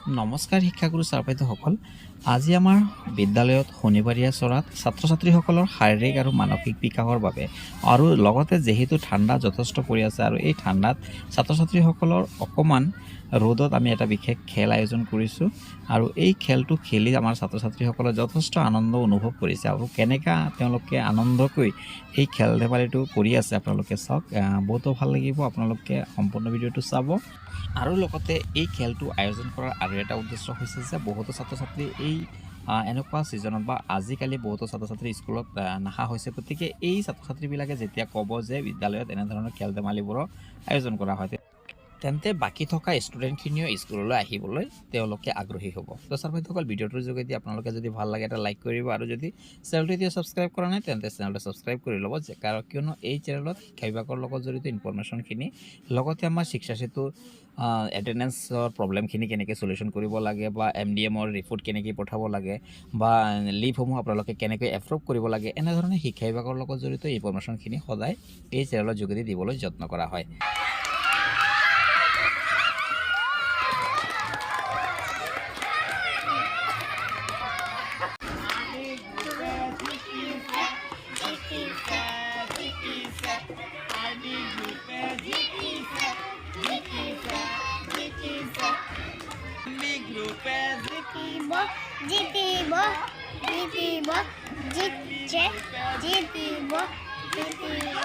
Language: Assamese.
নমস্কাৰ শিক্ষাগুৰু ছাৰ বাইদেউসকল। আজি আমাৰ বিদ্যালয়ত শনিবাৰীয়া চৰাত ছাত্ৰ ছাত্ৰীসকলৰ শাৰীৰিক আৰু মানসিক বিকাশৰ বাবে আৰু লগতে যিহেতু ঠাণ্ডা যথেষ্ট পৰি আছে আৰু এই ঠাণ্ডাত ছাত্ৰ ছাত্ৰীসকলৰ অকণমান ৰ'দত আমি এটা বিশেষ খেল আয়োজন কৰিছোঁ আৰু এই খেলটো খেলি আমাৰ ছাত্ৰ ছাত্ৰীসকলে যথেষ্ট আনন্দ অনুভৱ কৰিছে আৰু কেনেকৈ তেওঁলোকে আনন্দকৈ এই খেল ধেমালিটো কৰি আছে আপোনালোকে চাওক। বহুতো ভাল লাগিব, আপোনালোকে সম্পূৰ্ণ ভিডিঅ'টো চাব। আৰু লগতে এই খেলটো আয়োজন কৰাৰ আৰু এটা উদ্দেশ্য হৈছে যে বহুতো ছাত্ৰ ছাত্ৰী এই এনেকুৱা ছিজনত বা আজিকালি বহুতো ছাত্ৰ ছাত্ৰী স্কুলত নাহা হৈছে, গতিকে এই ছাত্ৰ ছাত্ৰীবিলাকে যেতিয়া ক'ব যে বিদ্যালয়ত এনেধৰণৰ খেল ধেমালিবোৰৰ আয়োজন কৰা হয় তেন্তে বাকী থকা ষ্টুডেণ্টখিনিও স্কুললৈ আহিবলৈ তেওঁলোকে আগ্ৰহী হ'ব। তো ছাৰ বাইদেউসকল, ভিডিঅ'টোৰ যোগেদি আপোনালোকে যদি ভাল লাগে এটা লাইক কৰিব আৰু যদি চেনেলটো এতিয়া ছাবস্ক্ৰাইব কৰা নাই তেন্তে চেনেলটো ছাবস্ক্ৰাইব কৰি ল'ব, কিয়নো এই চেনেলত শিক্ষা বিভাগৰ লগত জড়িত ইনফৰমেশ্যনখিনি লগতে আমাৰ শিক্ষা সেতু এটেণ্ডেঞ্চৰ প্ৰব্লেমখিনি কেনেকৈ চলিউশ্যন কৰিব লাগে বা MDMৰ ৰিপৰ্ট কেনেকৈ পঠাব লাগে বা লিভসমূহ আপোনালোকে কেনেকৈ এপ্ৰুভ কৰিব লাগে, এনেধৰণে শিক্ষা বিভাগৰ লগত জড়িত ইনফৰমেশ্যনখিনি সদায় এই চেনেলৰ যোগেদি দিবলৈ যত্ন কৰা হয়। জিতিব জিতছে জিতিব জিতিব